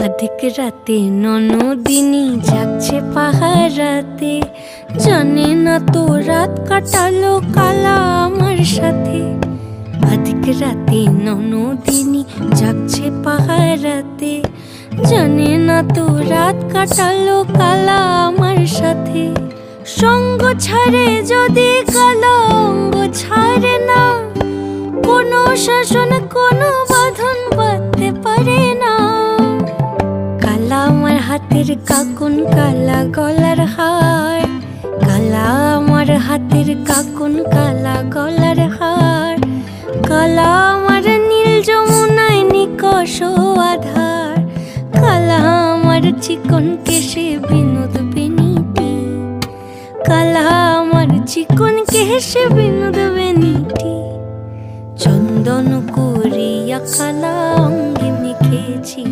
আধিক রাতে ননদিনী যাচ্ছে পাহারাতে, জানে না তো রাত কাটালো কালা আমার সাথে। আধিক রাতে ননদিনী যাচ্ছে পাহারাতে, জানে না তো রাত কাটালো কালা আমার সাথে। সঙ্গ ছাড়ে যদি কালা অঙ্গ ছাড়ে না, কোনো শাসন কোনো বাঁধন বাঁধতে পারে না। কালা আমার হাতের কাকুন কালা গলার হার, কালা আমার হাতের কাকুন কালা গলার হার। কালা আমার নীল যমুনায় নিকষ আধার, কালা আমার চিকন কেশে বিনোদ বেনিটি। কালা আমার চিকন কেশে বিনোদ বেনিটি। চন্দন করিয়া কালা অঙ্গে মেখেছি।